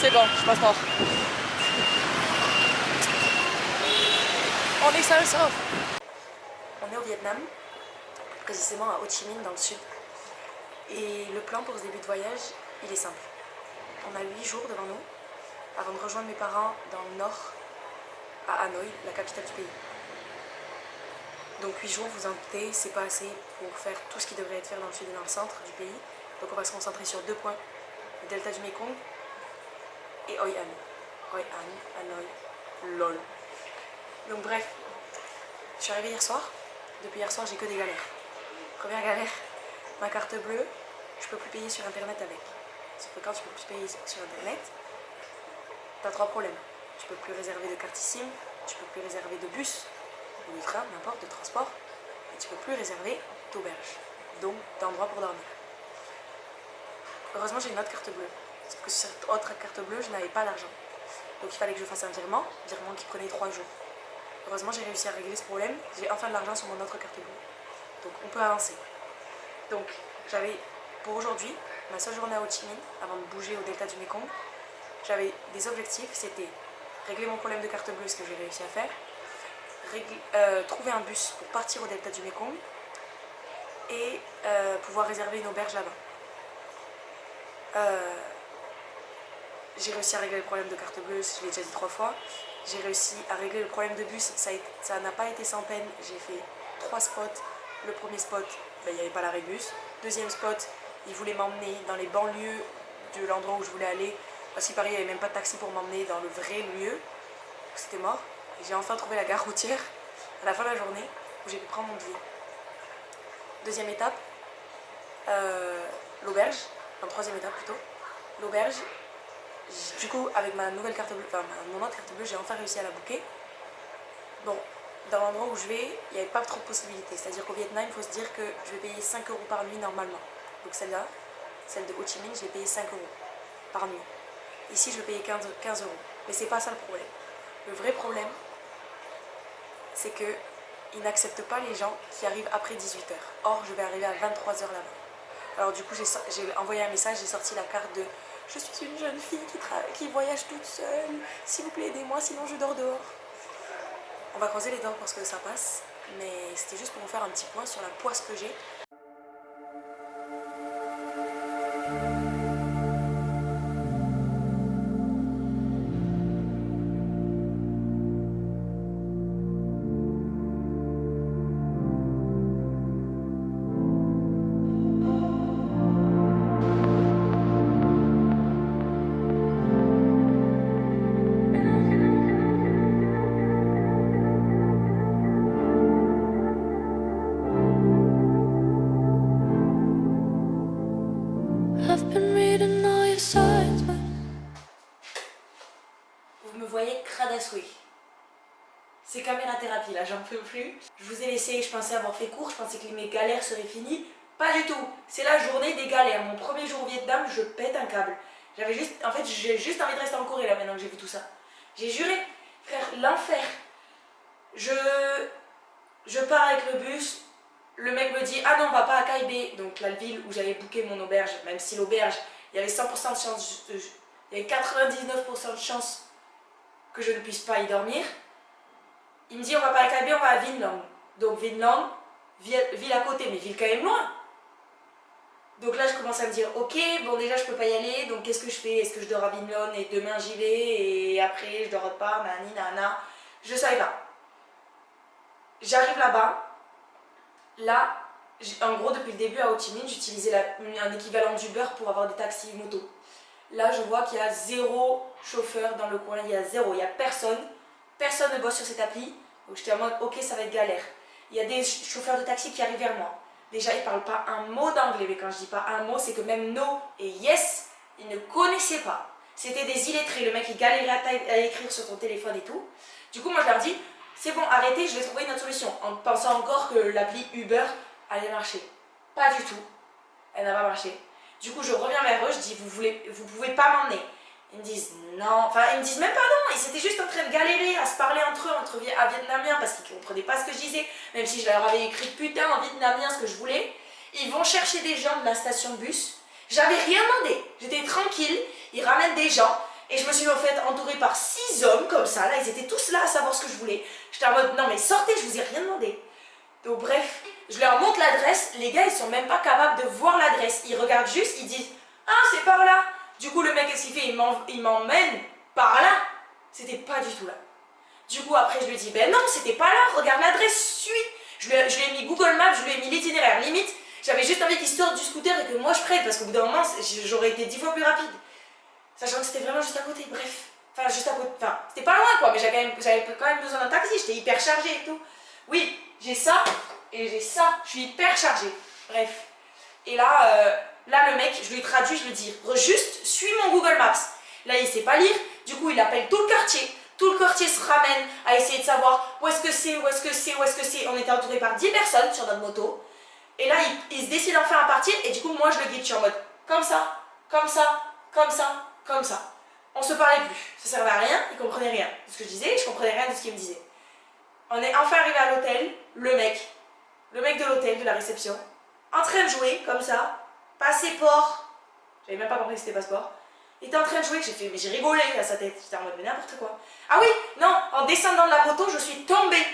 C'est bon, je passe mort. On est seul, sauf. On est au Vietnam, précisément à Ho Chi Minh dans le sud. Et le plan pour ce début de voyage, il est simple. On a 8 jours devant nous avant de rejoindre mes parents dans le nord, à Hanoï, la capitale du pays. Donc 8 jours, vous en doutez, c'est pas assez pour faire tout ce qui devrait être fait dans le sud et dans le centre du pays. Donc on va se concentrer sur 2 points, le delta du Mekong et Hoi An. Hoi An, Hanoï, LOL. Donc bref, je suis arrivée hier soir. Depuis hier soir, j'ai que des galères. Première galère, ma carte bleue, je peux plus payer sur internet avec. Sauf que quand tu peux plus payer sur internet, t'as 3 problèmes. Tu peux plus réserver de carte SIM, tu peux plus réserver de bus ou de train, n'importe, de transport, et tu peux plus réserver d'auberge, donc d'endroit pour dormir. Heureusement, j'ai une autre carte bleue. Sauf que sur cette autre carte bleue, je n'avais pas d'argent. Donc il fallait que je fasse un virement qui prenait 3 jours. Heureusement, j'ai réussi à régler ce problème. J'ai enfin de l'argent sur mon autre carte bleue. Donc on peut avancer. Donc j'avais, pour aujourd'hui, ma seule journée à Ho Chi Minh, avant de bouger au delta du Mekong, j'avais des objectifs, c'était régler mon problème de carte bleue, ce que j'ai réussi à faire, trouver un bus pour partir au delta du Mekong et pouvoir réserver une auberge là-bas. J'ai réussi à régler le problème de carte bleue, je l'ai déjà dit 3 fois. J'ai réussi à régler le problème de bus, ça n'a pas été sans peine. J'ai fait 3 spots. Le premier spot, il n'y avait pas l'arrêt de bus. Deuxième spot, il voulait m'emmener dans les banlieues de l'endroit où je voulais aller. Parce qu'il paraît qu'il n'y avait même pas de taxi pour m'emmener dans le vrai lieu. C'était mort. Et j'ai enfin trouvé la gare routière à la fin de la journée où j'ai pu prendre mon billet. Deuxième étape, l'auberge. Enfin, troisième étape plutôt. L'auberge. Du coup, avec ma nouvelle carte bleue, enfin mon autre carte bleue, j'ai enfin réussi à la booker. Bon, dans l'endroit où je vais, il n'y avait pas trop de possibilités. C'est-à-dire qu'au Vietnam, il faut se dire que je vais payer 5 € par nuit normalement. Donc celle-là, celle de Ho Chi Minh, je vais payer 5 € par nuit. Ici, je vais payer 15 €. Mais c'est pas ça le problème. Le vrai problème, c'est qu'ils n'acceptent pas les gens qui arrivent après 18 h. Or, je vais arriver à 23 h là-bas. Alors du coup, j'ai envoyé un message, j'ai sorti la carte de « Je suis une jeune fille qui voyage toute seule. S'il vous plaît, aidez-moi, sinon je dors dehors. » On va croiser les dents parce que ça passe. Mais c'était juste pour vous faire un petit point sur la poisse que j'ai. Vous me voyez cradassoué. C'est caméra thérapie là, j'en peux plus. Je vous ai laissé, je pensais avoir fait court, je pensais que mes galères seraient finies. Pas du tout. C'est la journée des galères. Mon premier jour au Vietnam, je pète un câble. En fait, j'ai juste envie de rester en Corée là maintenant que j'ai vu tout ça. J'ai juré, frère, l'enfer. Je pars avec le bus. Le mec me dit, ah non, on va pas à Cai Be, donc la ville où j'avais booké mon auberge, même si l'auberge, il y avait 100% de chance, il y avait 99% de chance que je ne puisse pas y dormir. Il me dit, on va pas à Cai Be, on va à Vinh Long. Donc Vinh Long, ville à côté, mais ville quand même loin. Donc là, je commence à me dire, ok, bon déjà, je peux pas y aller, donc qu'est-ce que je fais? Est-ce que je dors à Vinh Long et demain j'y vais, et après je dors pas, nani, nana. Je savais pas. J'arrive là-bas. Là, en gros, depuis le début à Ho Chi Minh, j'utilisais un équivalent d'Uber pour avoir des taxis moto. Là, je vois qu'il y a 0 chauffeur dans le coin, il y a 0, il n'y a personne. Personne ne bosse sur cette appli. Donc j'étais en mode, ok, ça va être galère. Il y a des chauffeurs de taxi qui arrivent vers moi. Déjà, ils ne parlent pas un mot d'anglais, mais quand je dis pas un mot, c'est que même no et yes, ils ne connaissaient pas. C'était des illettrés, le mec il galérait à écrire sur son téléphone et tout. Du coup, moi je leur dis, c'est bon, arrêtez, je vais trouver une autre solution. En pensant encore que l'appli Uber allait marcher. Pas du tout. Elle n'a pas marché. Du coup, je reviens vers eux, je dis, vous pouvez pas m'emmener. Ils me disent non, enfin ils me disent même pas non, ils étaient juste en train de galérer à se parler entre eux, à vietnamien, parce qu'ils comprenaient pas ce que je disais, même si je leur avais écrit putain en vietnamien ce que je voulais. Ils vont chercher des gens de la station de bus, j'avais rien demandé, j'étais tranquille, ils ramènent des gens, Et je me suis en fait entourée par 6 hommes comme ça, là, ils étaient tous là à savoir ce que je voulais. J'étais en mode, non mais sortez, je vous ai rien demandé. Donc bref, je leur montre l'adresse, les gars ils sont même pas capables de voir l'adresse. Ils regardent juste, ils disent, ah c'est par là. Du coup le mec qu'est-ce qu'il fait, il m'emmène par là. C'était pas du tout là. Du coup après je lui dis, ben non c'était pas là, regarde l'adresse, suis. Je lui ai mis Google Maps, je lui ai mis l'itinéraire, limite. J'avais juste envie qu'il sorte du scooter et que moi je prenne, parce qu'au bout d'un moment j'aurais été 10 fois plus rapide. Sachant que c'était vraiment juste à côté, bref. Enfin, juste à côté, enfin, c'était pas loin quoi, mais j'avais quand même besoin d'un taxi, j'étais hyper chargée et tout. Oui, j'ai ça et j'ai ça, je suis hyper chargée. Bref. Et là, le mec, je lui ai traduit, je lui dis, juste suis mon Google Maps. Là, il sait pas lire, du coup, il appelle tout le quartier. Tout le quartier se ramène à essayer de savoir où est-ce que c'est, où est-ce que c'est, où est-ce que c'est. On était entouré par 10 personnes sur notre moto. Et là, il se décide enfin à partir, et du coup, moi, je le guide, je suis en mode comme ça, comme ça, comme ça, comme ça. On se parlait plus, ça servait à rien, il comprenait rien de ce que je disais, je comprenais rien de ce qu'il me disait. On est enfin arrivé à l'hôtel, le mec de l'hôtel, de la réception, en train de jouer, comme ça, passeport, j'avais même pas compris que c'était passeport, il était en train de jouer, mais j'ai rigolé à sa tête, j'étais en mode mais n'importe quoi. Ah oui, non, en descendant de la moto, je suis tombée,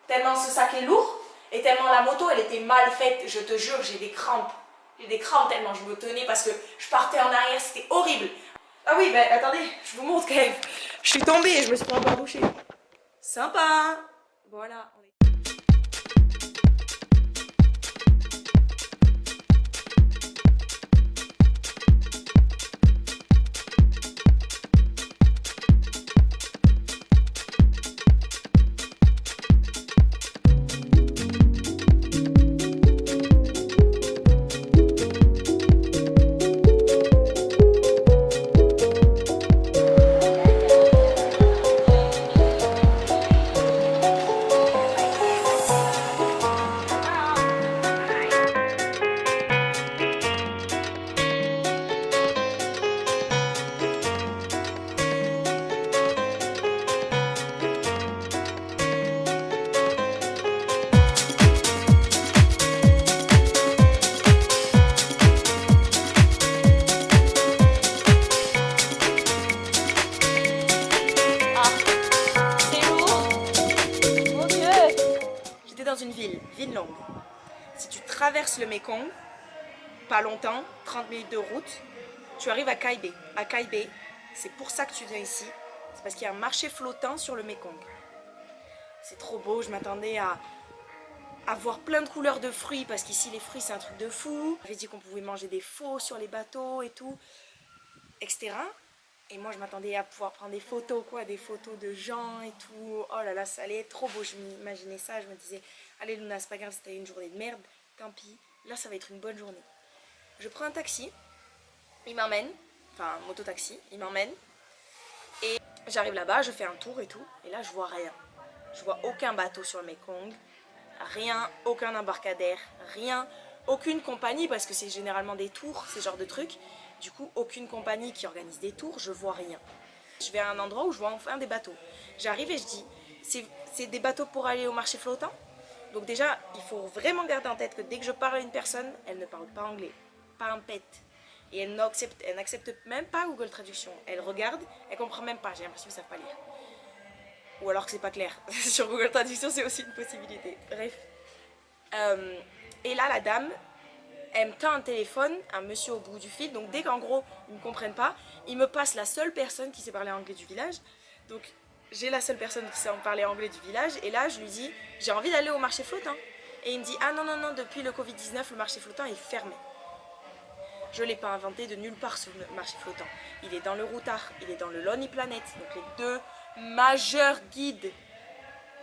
tellement ce sac est lourd, et tellement la moto, elle était mal faite, je te jure, j'ai des crampes. J'ai des crampes tellement je me tenais parce que je partais en arrière, c'était horrible. Ah oui, ben attendez, je vous montre quand même. Je suis tombée et je me suis pas encore douchée. Sympa. Voilà. Dans une ville, Vinlong. Si tu traverses le Mekong, pas longtemps, 30 minutes de route, tu arrives à Kai Be. À Kai Be, c'est pour ça que tu viens ici. C'est parce qu'il y a un marché flottant sur le Mekong. C'est trop beau, je m'attendais à voir plein de couleurs de fruits, parce qu'ici les fruits c'est un truc de fou. J'avais dit qu'on pouvait manger des faux sur les bateaux et tout, etc. Et moi je m'attendais à pouvoir prendre des photos, quoi, des photos de gens et tout. Oh là là, ça allait être trop beau, je m'imaginais ça, je me disais, allez Luna, c'est pas grave, c'était une journée de merde, tant pis, là ça va être une bonne journée. Je prends un taxi, il m'emmène, enfin un moto-taxi, il m'emmène, et j'arrive là-bas, je fais un tour et tout, et là je vois rien. Je vois aucun bateau sur le Mekong, rien, aucun embarcadère, rien, aucune compagnie, parce que c'est généralement des tours, ces genres de trucs. Du coup, aucune compagnie qui organise des tours, je vois rien. Je vais à un endroit où je vois enfin des bateaux. J'arrive et je dis, c'est des bateaux pour aller au marché flottant? Donc déjà, il faut vraiment garder en tête que dès que je parle à une personne, elle ne parle pas anglais, pas un pet. Et elle n'accepte même pas Google Traduction. Elle regarde, elle comprend même pas, j'ai l'impression qu'ils ne savent pas lire. Ou alors que c'est pas clair. Sur Google Traduction, c'est aussi une possibilité. Bref. Et là, la dame, elle me tend un téléphone, un monsieur au bout du fil, donc dès qu'en gros ils ne me comprennent pas, il me passe la seule personne qui sait parler anglais du village. Donc j'ai la seule personne qui sait parler anglais du village, et là je lui dis, j'ai envie d'aller au marché flottant. Et il me dit, ah non non non, depuis le Covid-19 le marché flottant est fermé. Je ne l'ai pas inventé de nulle part ce marché flottant. Il est dans le Routard, il est dans le Lonely Planet, donc les deux majeurs guides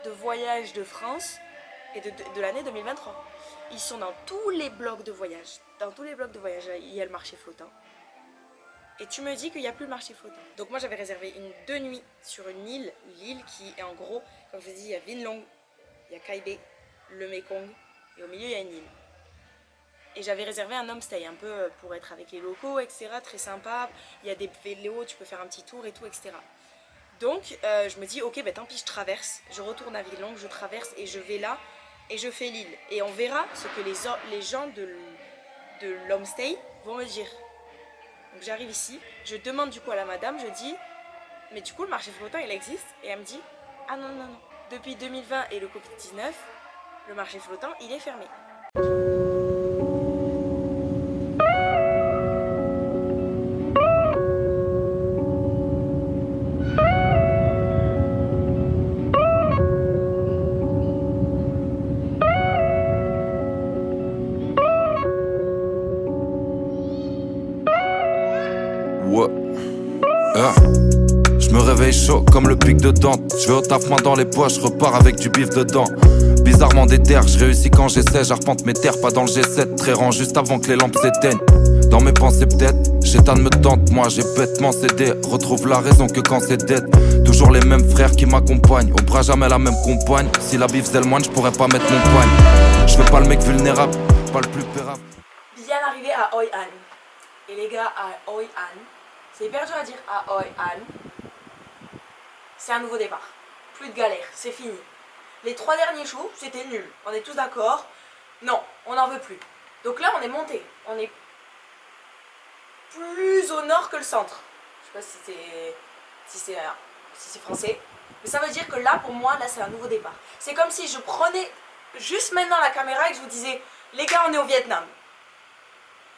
de voyage de France et de l'année 2023. Ils sont dans tous les blogs de voyage. Dans tous les blogs de voyage, il y a le marché flottant. Et tu me dis qu'il n'y a plus le marché flottant. Donc moi j'avais réservé 2 nuits sur une île qui est en gros, comme je vous dis, il y a Vinlong, il y a Kai Be, le Mekong, et au milieu il y a une île. Et j'avais réservé un homestay, un peu pour être avec les locaux, etc. Très sympa. Il y a des vélos, tu peux faire un petit tour et tout, etc. Donc je me dis, ok, ben tant pis, je traverse. Je retourne à Vinlong, je traverse et je vais là. Et je fais l'île. Et on verra ce que les gens de l'homestay vont me dire. Donc j'arrive ici, je demande du coup à la madame, je dis, mais du coup le marché flottant il existe. Et elle me dit ah non non non, depuis 2020 et le Covid-19, le marché flottant il est fermé. Je me réveille chaud comme le pic de Dante. Je vais au taf main dans les poches, je repars avec du bif dedans. Bizarrement déter, je réussis quand j'essaie. J'arpente mes terres, pas dans le G7. Très rang juste avant que les lampes s'éteignent. Dans mes pensées peut-être, Chétan me tente. Moi j'ai bêtement cédé, retrouve la raison que quand c'est dead. Toujours les mêmes frères qui m'accompagnent. Au bras jamais la même compagne. Si la bif c'est le moine, je pourrais pas mettre mon poigne. Je fais pas le mec vulnérable, pas le plus pérable. Bien arrivé à Hoi An. Et les gars, à Hoi An, c'est hyper dur à dire, à Hoi An, c'est un nouveau départ. Plus de galère, c'est fini. Les 3 derniers shows, c'était nul. On est tous d'accord. Non, on n'en veut plus. Donc là, on est monté. On est plus au nord que le centre. Je sais pas si c'est français. Mais ça veut dire que là, pour moi, là, c'est un nouveau départ. C'est comme si je prenais juste maintenant la caméra et que je vous disais, les gars, on est au Vietnam.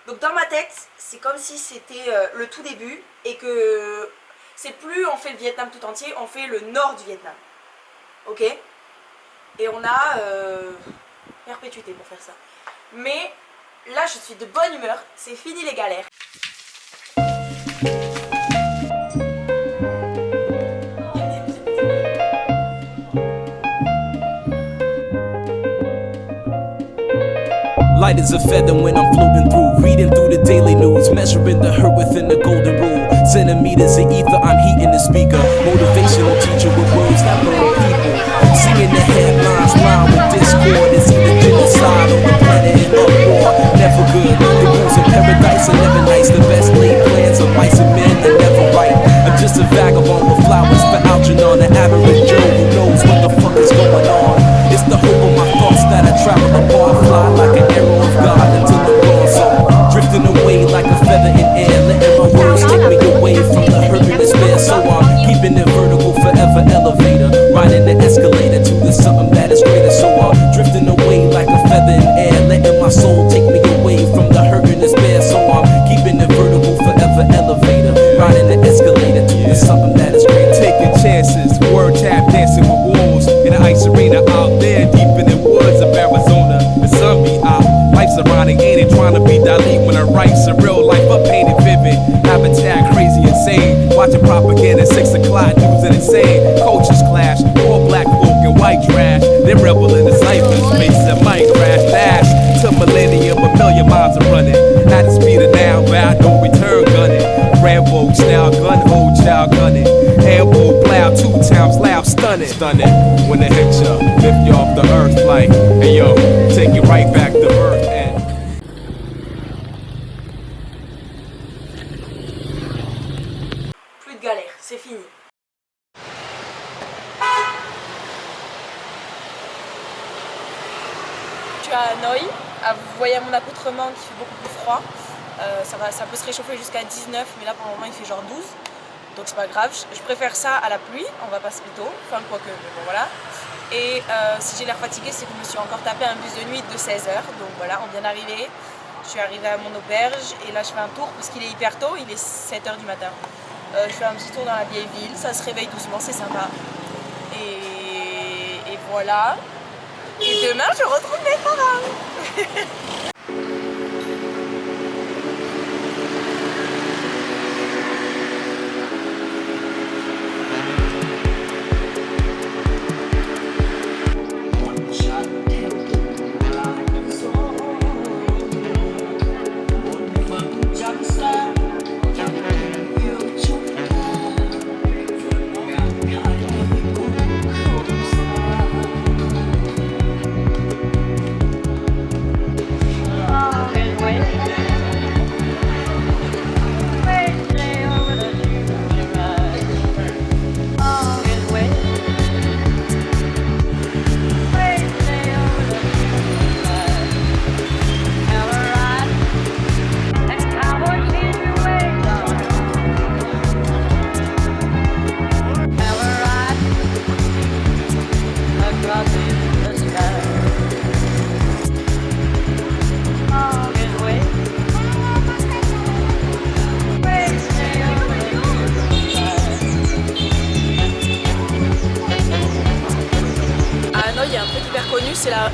Donc dans ma tête, c'est comme si c'était le tout début et que c'est plus on fait le Vietnam tout entier, on fait le nord du Vietnam. Ok? Et on a perpétuité pour faire ça. Mais là, je suis de bonne humeur, c'est fini les galères. Light as a feather when I'm floating through, reading through the daily news, measuring the hurt within the golden rule. Centimeters of ether, I'm heating the speaker. Motivational teacher with words that burn people. Singing the headlines, line with discord. It's either genocide or the planet in uproar. Never good, the rules of paradise are never nice. The best laid plans of mice and men are never right. I'm just a vagabond with flowers for Algernon, the average Joe who knows what the fuck is going on. It's the hope of my thoughts that I travel apart, fly like an arrow of God until I'm gone. So drifting away like a feather in air, letting my words take me away from the hurt and despair. So I'm keeping it vertical, forever elevator, riding the escalator to the something that is greater. So I'm drifting away like a feather in air, letting my soul take me away from the hurt and despair. So I'm keeping it vertical, forever elevator, riding the escalator to the something that is greater. Taking chances, word tap dancing with wolves in the ice arena out there deep in the woods of Arizona. The sun be out, life's ironic, ain't it? Trying to be Dali when I write surreal life up painted vivid. Habitat crazy insane, watching propaganda 6 o'clock news and insane. Cultures clash, poor black folk and white trash. They rebel in the cyberspace that might crash. Dash to millennium, a million miles are running. At the speed of now, bound no return gunning. Rambo style gun, hold child gunning. Ambo plow 2 times loud, stunning. Stunning when it hits ya, lift you off the earth like, hey yo, take you right back to earth and Plus de galère, c'est fini. Je suis à Hanoï. Vous voyez mon accoutrement qui fait beaucoup plus froid. Ça peut se réchauffer jusqu'à 19, mais là pour le moment il fait genre 12. Donc c'est pas grave, je préfère ça à la pluie, on va pas se mytho, enfin quoique, mais bon voilà. Et si j'ai l'air fatiguée, c'est que je me suis encore tapé un bus de nuit de 16 h. Donc voilà, on vient d'arriver. Je suis arrivée à mon auberge et là je fais un tour parce qu'il est hyper tôt, il est 7 h du matin. Je fais un petit tour dans la vieille ville, ça se réveille doucement, c'est sympa. Et voilà. Et demain je retrouve mes parents.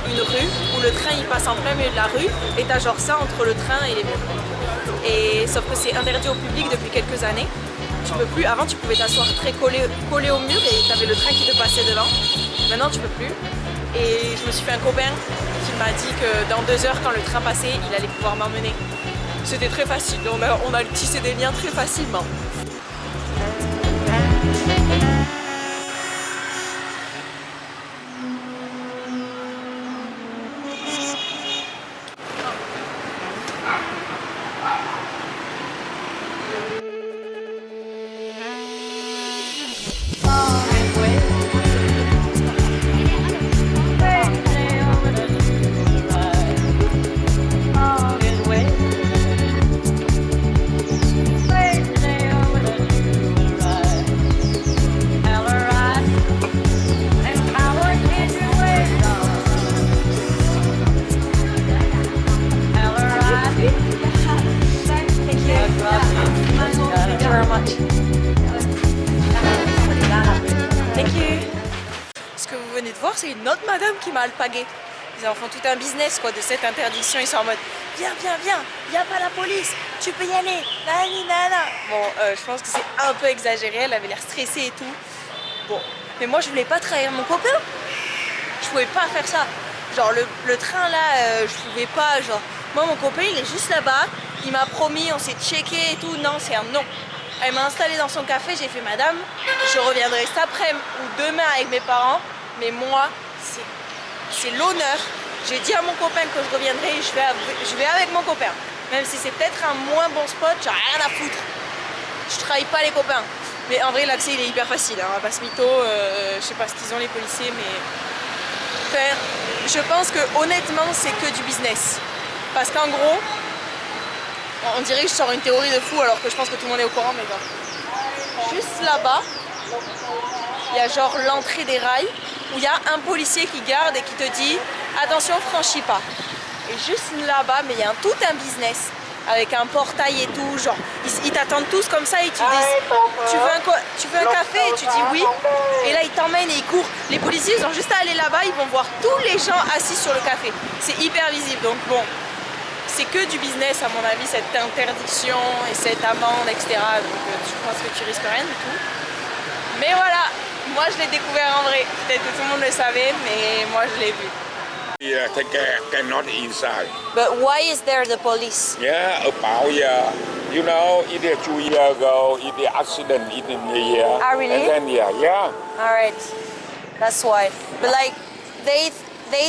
une rue où le train il passe en plein milieu de la rue et t'as genre ça entre le train et les murs. Et sauf que c'est interdit au public depuis quelques années. Tu peux plus, avant tu pouvais t'asseoir très collé au mur et t'avais le train qui te passait devant. Maintenant tu peux plus. Et je me suis fait un copain qui m'a dit que dans 2 heures quand le train passait, il allait pouvoir m'emmener. C'était très facile, on a tissé des liens très facilement. C'est une autre madame qui m'a alpagué. Ils en font tout un business quoi, de cette interdiction. Ils sont en mode viens, il n'y a pas la police, tu peux y aller. Nani, nana. Bon, je pense que c'est un peu exagéré. Elle avait l'air stressée et tout. Bon, mais moi je voulais pas trahir mon copain. Je pouvais pas faire ça. Genre le train là, je pouvais pas. Genre, moi mon copain il est juste là-bas. Il m'a promis, on s'est checké et tout. Non, c'est un non. Elle m'a installée dans son café. J'ai fait madame, je reviendrai cet après-midi ou demain avec mes parents. Mais moi, c'est l'honneur. J'ai dit à mon copain que je reviendrai et je vais avec mon copain. Même si c'est peut-être un moins bon spot, j'ai rien à foutre. Je trahis pas les copains. Mais en vrai, l'accès il est hyper facile. Hein. On va pas se mytho. Je sais pas ce qu'ils ont les policiers, mais. Enfin, je pense que honnêtement, c'est que du business. Parce qu'en gros, on dirait que je sors une théorie de fou alors que je pense que tout le monde est au courant, mais genre. Juste là-bas, il y a genre l'entrée des rails. Où il y a un policier qui garde et qui te dit attention, franchis pas. Et juste là-bas, mais il y a tout un business avec un portail et tout, genre ils t'attendent tous comme ça et ils te disent tu veux un café et tu dis oui. Et là ils t'emmènent et ils courent. Les policiers ils ont juste à aller là-bas, ils vont voir tous les gens assis sur le café. C'est hyper visible, donc bon, c'est que du business à mon avis cette interdiction et cette amende, etc. Donc je pense que tu risques rien du tout. Mais voilà. Moi, je l'ai découvert en vrai. Peut-être que tout le monde le savait, mais moi, je l'ai vu. Yeah, take care, cannot inside. But why is there the police? Yeah, about you know, it is 2 years ago, it is accident in the year. Ah, really? And then yeah. All right, that's why. But like, they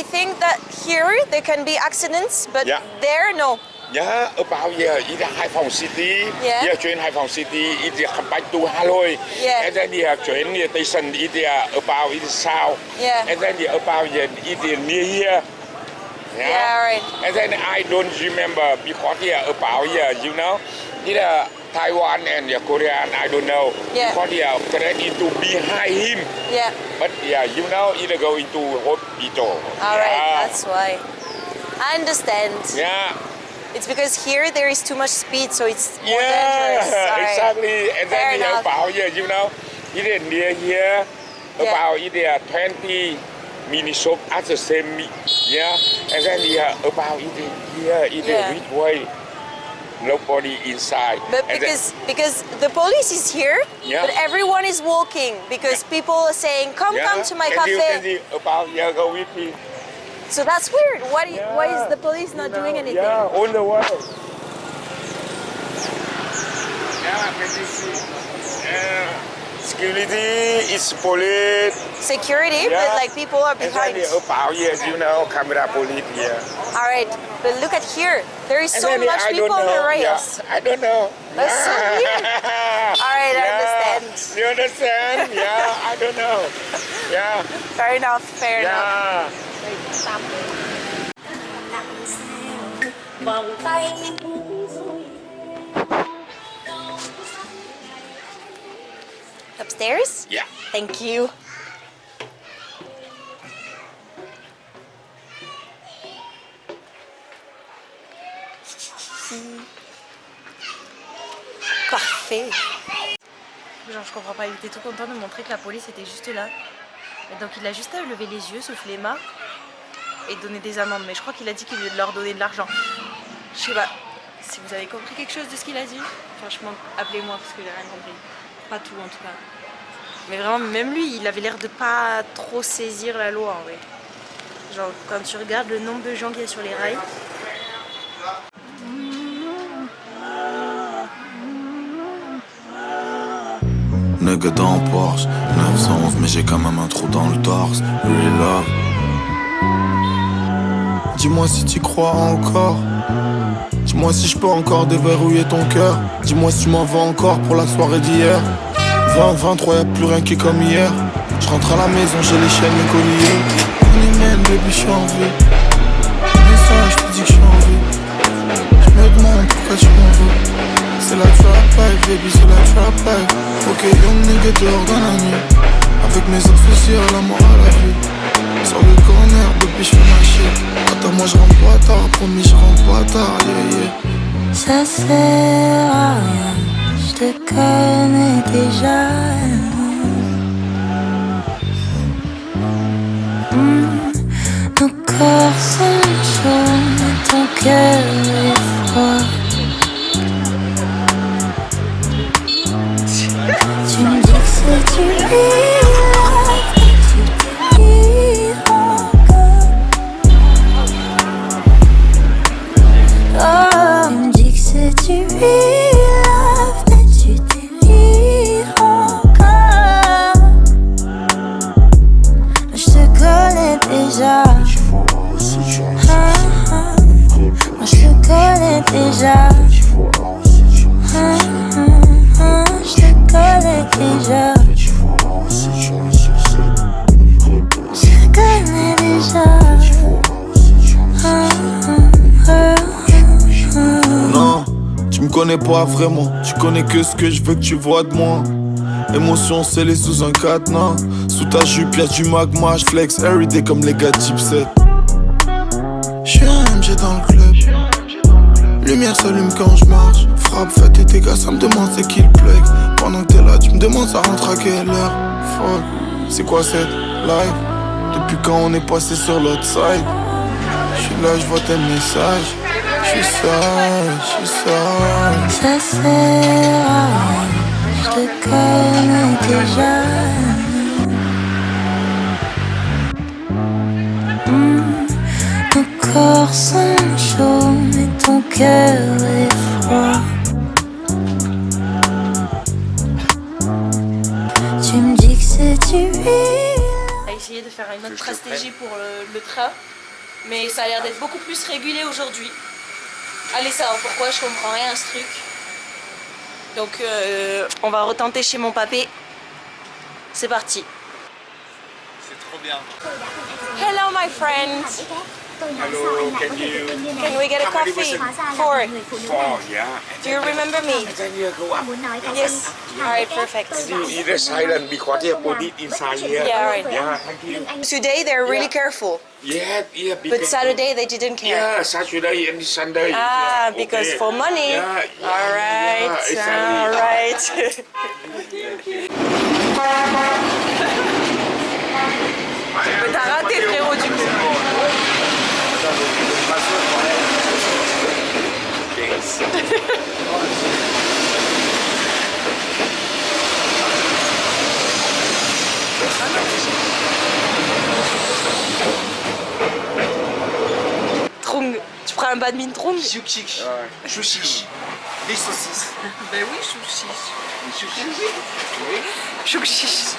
think that here there can be accidents, but there no. Yeah, about it is Haiphong City. Yeah. Train Haiphong City. It is come back to Hanoi. Yeah. And then train station. It is about it is south. Yeah. And then about it is near here. Yeah, right. And then I don't remember because about you know, it Taiwan and Korean. I don't know. Yeah. Because connect into behind him. Yeah. But you know, it go into hospital. All right, that's why. I understand. Yeah. It's because here there is too much speed, so it's more dangerous. Yeah, exactly. And fair then enough. about you know, it is near here. About it is 20 minutes at the same. Yeah. And then about it is here. It is which way? Nobody inside. But because the police is here, but everyone is walking because people are saying, come to my cafe. About go with me. So that's weird. Why is the police not doing anything? Yeah, on the way. Yeah, can you see? Security is police. Security, but like people are behind. About you know, camera police here. All right, but look at here. There is so much people on the rails. Yeah, I don't know. That's so weird. All right, I understand. You understand? Yeah, I don't know. Yeah. Fair enough. Fair enough. Upstairs? Yeah. Thank you. Café. Genre je comprends pas, il était tout content de montrer que la police était juste là. Et donc il a juste à lever les yeux, ce flemmard. et donner des amendes. Mais je crois qu'il a dit qu'il voulait leur donner de l'argent. Je sais pas si vous avez compris quelque chose de ce qu'il a dit. Franchement, appelez-moi parce que j'ai rien compris. Pas tout en tout cas. Mais vraiment, même lui, il avait l'air de pas trop saisir la loi en vrai. Genre, quand tu regardes le nombre de gens qu'il y a sur les rails. Nigga dans Porsche 911 mais j'ai quand même un trou dans le torse. Real love. Dis-moi si tu crois encore. Dis-moi si je peux encore déverrouiller ton cœur. Dis-moi si tu m'en veux encore pour la soirée d'hier. 20-23 y'a plus rien qui est comme hier. Je rentre à la maison, j'ai les chaînes, les colliers. On est man, baby, je suis en vie. Message, je te dis que je suis en vie. Je me demande pourquoi tu m'en veux. C'est la trap life, baby, c'est la trap life. Ok, young nigga dehors dans la nuit. Avec mes autres soucis, la mort à la vue. Sur le corner, baby, je fais ma shit. Attends-moi, je rentre pas tard, promis, je rentre pas tard, yeah, yeah. Ça sert à rien, je te connais déjà. Nos corps sont chauds, mais ton cœur est froid. Tu me dis que c'est du real life, mais tu t'es encore. Oh, tu me dis que c'est du real life, mais tu t'es encore. Je te connais déjà. Moi je te connais déjà. Je te connais déjà. Je te connais déjà. Non, tu me connais pas vraiment. Tu connais que ce que je veux que tu vois de moi. Émotion scellée sous un cadenas. Sous ta jupe y'a du magma. J'flex everyday comme les gars type 7. J'suis un MG dans le club. Lumière s'allume quand je marche. Frappe, fête et dégâts, ça me demande c'est qui le plug. Pendant que t'es là, tu me demandes ça rentre à quelle heure. Fuck, c'est quoi cette life? Depuis quand on est passé sur l'autre side? J'suis là, j'vois tes messages. J'suis sage. Ça sert à rien, je te connais déjà. Nos corps sont chauds, mais ton cœur est froid. Tu me dis que c'est du real. On a essayé de faire une autre stratégie pour le train, mais ça a l'air d'être beaucoup plus régulé aujourd'hui. Allez savoir pourquoi, je comprends rien à ce truc. Donc on va retenter chez mon papé. C'est parti. C'est trop bien. Hello my friends. Hello, Can we get a coffee? Four. yeah. Do you remember me? And then you go up. Yes. Alright, perfect. You either silent because they put it inside here. Yeah, right. Yeah, thank you. Today they're really careful, Yeah, yeah. but Saturday they didn't care. Yeah, Saturday and Sunday. Ah, yeah, because okay. for money. Yeah, yeah, Alright, yeah, exactly. alright. Mais t'as raté frérot du coup. Trong, tu prends un badminton trong? Chouchiche. Chouchiche. Les saucisses. Ben oui, chouchiche. Chouchiche.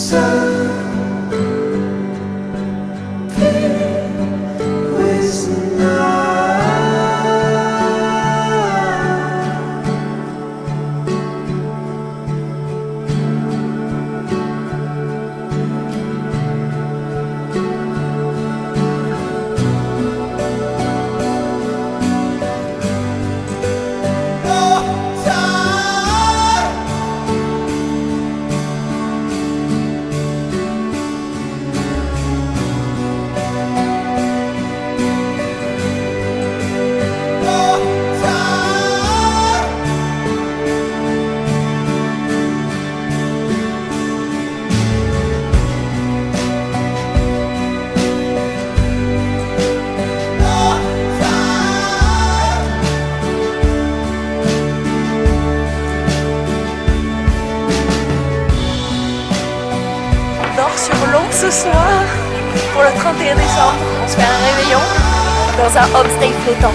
seul, with now. Ce soir, pour le 31 décembre, on se fait un réveillon dans un homestay flottant.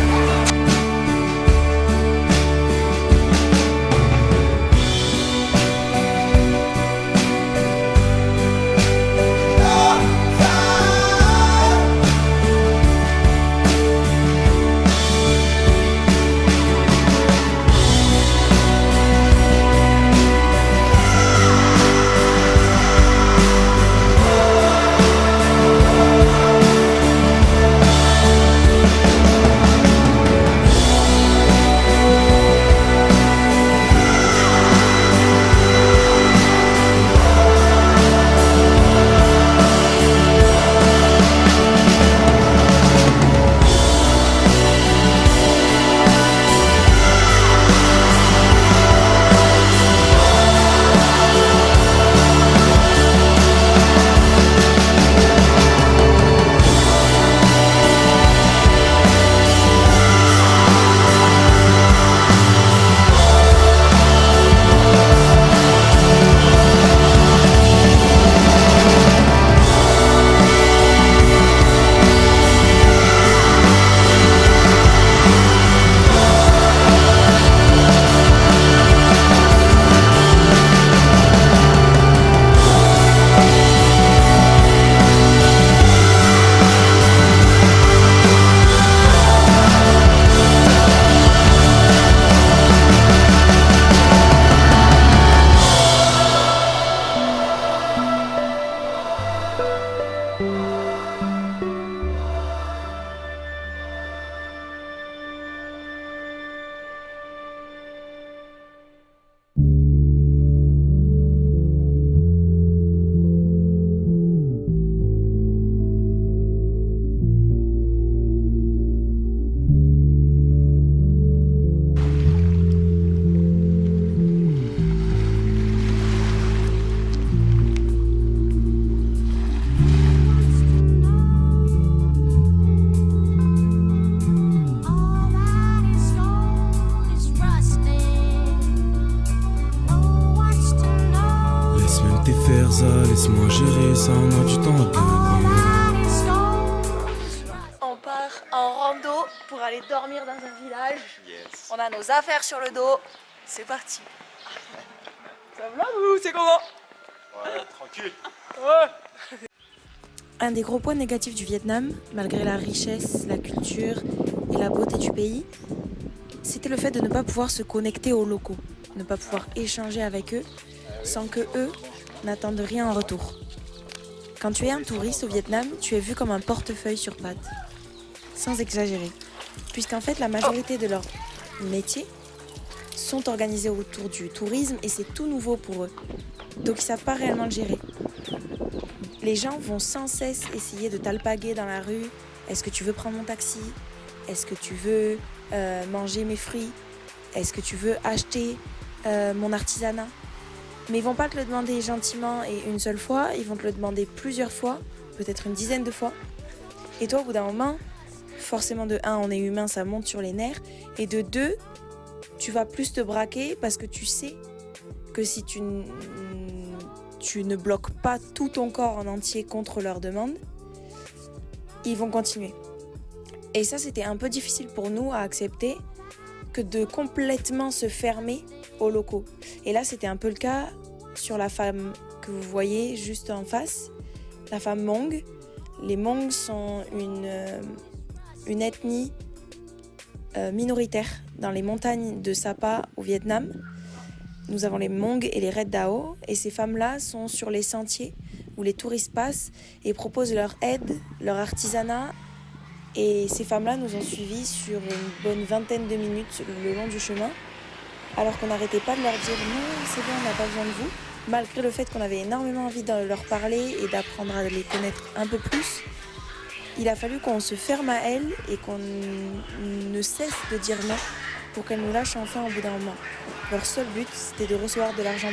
Laisse-moi gérer ça, on a du temps à gagner. On part en rando pour aller dormir dans un village. On a nos affaires sur le dos. C'est parti. Ça va vous? C'est comment? Ouais, tranquille. Ouais. Un des gros points négatifs du Vietnam, malgré la richesse, la culture et la beauté du pays, c'était le fait de ne pas pouvoir se connecter aux locaux, ne pas pouvoir échanger avec eux sans que eux n'attendent rien en retour. Quand tu es un touriste au Vietnam, tu es vu comme un portefeuille sur pattes, sans exagérer, puisqu'en fait la majorité de leurs métiers sont organisés autour du tourisme et c'est tout nouveau pour eux, donc ils ne savent pas réellement le gérer. Les gens vont sans cesse essayer de t'alpaguer dans la rue. Est-ce que tu veux prendre mon taxi? Est-ce que tu veux manger mes fruits? Est-ce que tu veux acheter mon artisanat? Mais ils vont pas te le demander gentiment et une seule fois, ils vont te le demander plusieurs fois, peut-être une dizaine de fois. Et toi, au bout d'un moment, forcément de 1, on est humain, ça monte sur les nerfs. Et de 2, tu vas plus te braquer parce que tu sais que si tu ne bloques pas tout ton corps en entier contre leurs demandes, ils vont continuer. Et ça, c'était un peu difficile pour nous à accepter que de complètement se fermer aux locaux. Et là, c'était un peu le cas sur la que vous voyez juste en face, la femme Hmong. Les Hmong sont une ethnie minoritaire dans les montagnes de Sapa au Vietnam. Nous avons les Hmong et les Red Dao, et ces femmes-là sont sur les sentiers où les touristes passent et proposent leur aide, leur artisanat. Et ces femmes-là nous ont suivis sur une bonne vingtaine de minutes le long du chemin, alors qu'on n'arrêtait pas de leur dire « Non, c'est bon, on n'a pas besoin de vous ». Malgré le fait qu'on avait énormément envie de leur parler et d'apprendre à les connaître un peu plus, il a fallu qu'on se ferme à elles et qu'on ne cesse de dire non pour qu'elles nous lâchent enfin au bout d'un moment. Leur seul but, c'était de recevoir de l'argent.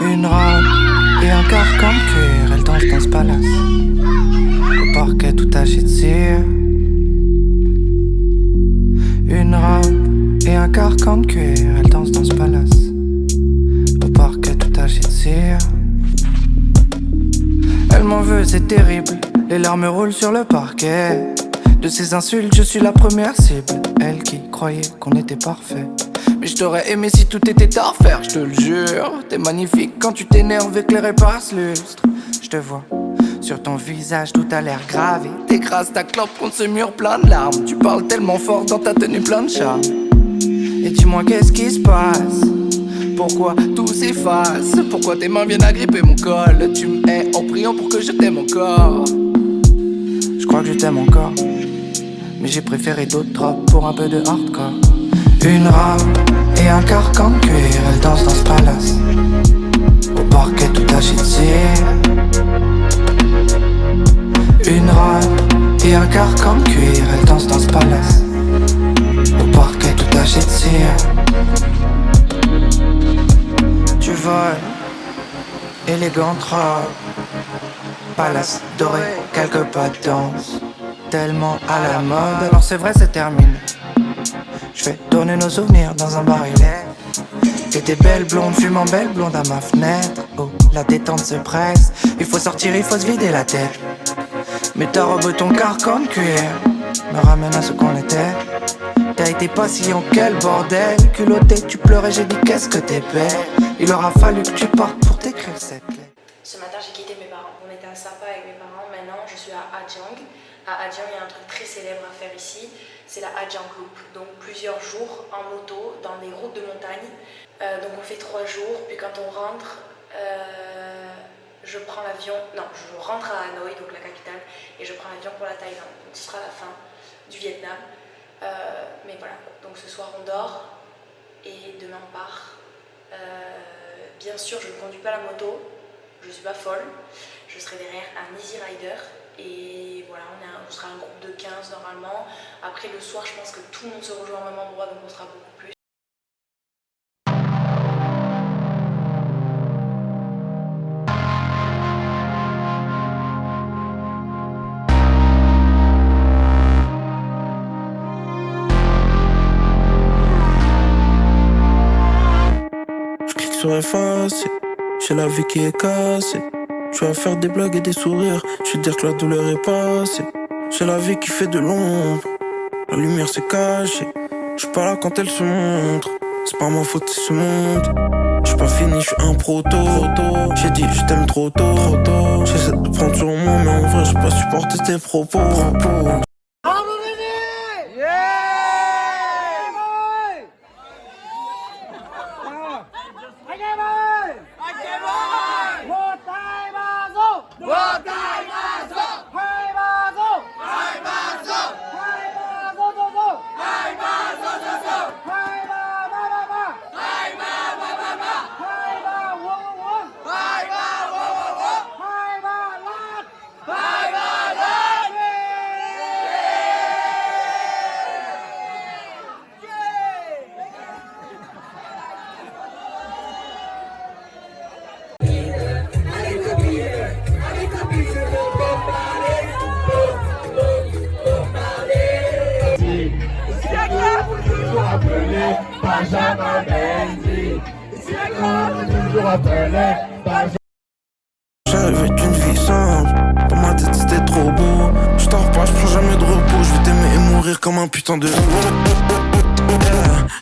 Une robe et un carcan de cuir, elle danse dans ce palace. Au parquet tout taché de cire. Une robe et un carcan de cuir, elle danse dans ce palace. Au parquet tout taché de cire. Elle m'en veut, c'est terrible. Les larmes roulent sur le parquet. De ces insultes, je suis la première cible. Elle qui croyait qu'on était parfait. Mais je t'aurais aimé si tout était à refaire, je te le jure. T'es magnifique quand tu t'énerves, éclairé par ce lustre. Je te vois, sur ton visage tout a l'air gravé. T'écrases ta clope contre ce mur plein de larmes. Tu parles tellement fort dans ta tenue plein de charme. Et dis-moi qu'est-ce qui se passe? Pourquoi tout s'efface? Pourquoi tes mains viennent agripper mon col? Tu me hais en priant pour que je t'aime encore. Je crois que je t'aime encore, mais j'ai préféré d'autres drops pour un peu de hardcore. Une robe et un carcan de cuir, elle danse dans ce palace. Au parquet tout taché de cire. Une robe et un carcan de cuir, elle danse dans ce palace. Au parquet tout taché de cire. Tu voles, élégante robe, palace doré, quelques pas de danse. Tellement à la mode, alors c'est vrai c'est terminé. Je vais tourner nos souvenirs dans un barillet. T'étais belle blonde, fumant belle blonde à ma fenêtre. Oh, la détente se presse. Il faut sortir, il faut se vider la tête. Mais ta robe, ton carcan de cuir me ramène à ce qu'on était. T'as été patient, quel bordel. Culotté, tu pleurais, j'ai dit qu'est-ce que t'es belle. Il aura fallu que tu partes pour t'écrire cette lettre. Ce matin, j'ai quitté mes parents. On était à Sapa avec mes parents. Maintenant, je suis à Ajang. À Ajang, il y a un truc très célèbre à faire ici. C'est la Ajang Loop. Donc plusieurs jours en moto dans des routes de montagne. Donc on fait 3 jours. Puis quand on rentre, je prends l'avion. Non, je rentre à Hanoi, donc la capitale, et je prends l'avion pour la Thaïlande. Donc ce sera la fin du Vietnam. Mais voilà. Donc ce soir on dort et demain on part. Bien sûr, je ne conduis pas la moto. Je suis pas folle. Je serai derrière un Easy Rider. Et voilà, on sera un groupe de 15 normalement. Après le soir, je pense que tout le monde se rejoint au même endroit, donc on sera beaucoup plus. Je clique sur effacer, j'ai la vie qui est cassée. Je vais faire des blagues et des sourires, je vais dire que la douleur est passée. J'ai la vie qui fait de l'ombre, la lumière s'est cachée. Je suis pas là quand elle se montre, c'est pas ma faute si se montre. J'suis pas fini, j'suis un proto. J'ai dit je t'aime trop tôt. J'essaie de prendre sur moi, mais en vrai j'ai pas supporté tes propos. J'avais une vie simple, dans ma tête c'était trop beau. Je t'en pas, je prends jamais de repos. Je vais t'aimer et mourir comme un putain de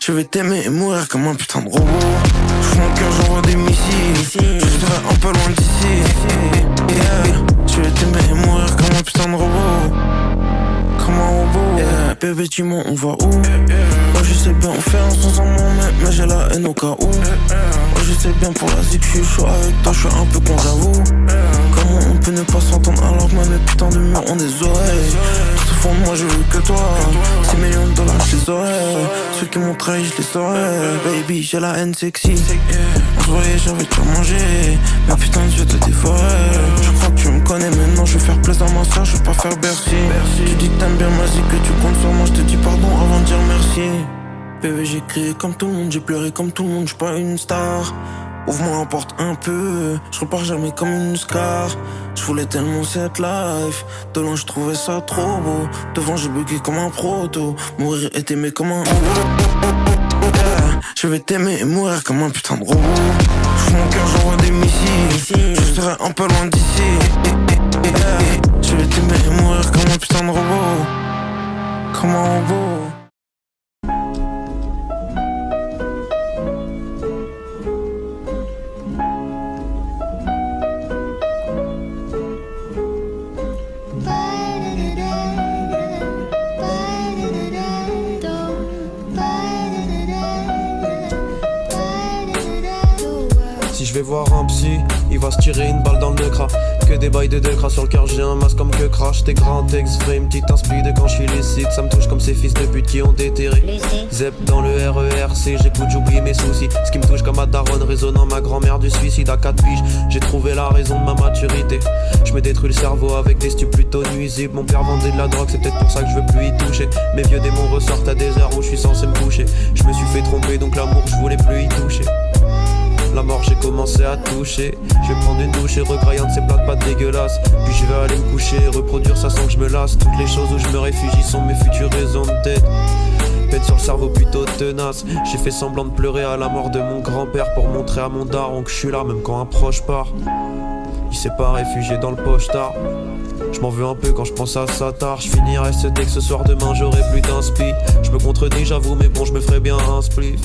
Je vais t'aimer et mourir comme un putain de robot. Je fous mon cœur, j'envoie des missiles. Je serai un peu loin d'ici. Je vais t'aimer et mourir comme un putain de robot. Comme un robot. Bébé dis-moi on va où? Moi je sais bien on fait un sens en mon mais j'ai la haine au cas où. Moi je sais bien pour la zik, je suis chaud avec toi, je suis un peu con j'avoue. Comment on peut ne pas s'entendre alors que même les putains de murs ont des oreilles. Tout au fond de moi je veux que toi. 6 millions de dollars je les aurais. Ceux qui m'ont trahi je les aurais. Baby j'ai la haine sexy. On se voyait j'avais tout mangé. Mais putain je te dévorais. Je crois que tu me connais maintenant, je vais faire plaisir à ma soeur, je vais pas faire Bercy. Tu dis que t'aimes bien ma zik, que tu comptes sur moi, je te dis pardon avant de dire merci. Bébé j'ai crié comme tout le monde, j'ai pleuré comme tout le monde, j'suis pas une star. Ouvre-moi la porte un peu, je repars jamais comme une scar. Je voulais tellement cette life, de loin je trouvais ça trop beau. Devant j'ai bugué comme un proto, mourir et t'aimer comme un Je vais t'aimer et mourir comme un putain de robot. J'fous mon cœur, j'envoie des missiles. Je serai un peu loin d'ici. Je vais t'aimer et mourir comme un putain de robot. Comme un robot. Si je vais voir un psy, il va se tirer une balle dans le crâne. Que des bails de Delcra sur le cœur, j'ai un masque comme que crash. T'es grand texte, vrai, une petite inspi de quand je suis lucide. Ça me touche comme ces fils de pute qui ont déterré. Zep dans le RERC, j'écoute, j'oublie mes soucis. Ce qui me touche comme ma daronne, résonnant ma grand-mère du suicide à 4 piges. J'ai trouvé la raison de ma maturité. Je me détruis le cerveau avec des stupes plutôt nuisibles. Mon père vendait de la drogue, c'est peut-être pour ça que je veux plus y toucher. Mes vieux démons ressortent à des heures où je suis censé me coucher. Je me suis fait tromper donc l'amour je voulais plus y toucher. La mort j'ai commencé à toucher. Je vais prendre une douche et regraillant de ces plats de pâtes dégueulasses. Puis je vais aller me coucher et reproduire ça sans que je me lasse. Toutes les choses où je me réfugie sont mes futures raisons d'être. Peine sur le cerveau plutôt tenace. J'ai fait semblant de pleurer à la mort de mon grand-père pour montrer à mon daron que je suis là même quand un proche part. Il s'est pas réfugié dans le pochetard. Je m'en veux un peu quand je pense à ça tard. Je finirai ce texte ce soir, demain j'aurai plus d'inspi. Je me contredis j'avoue mais bon je me ferai bien un spliff.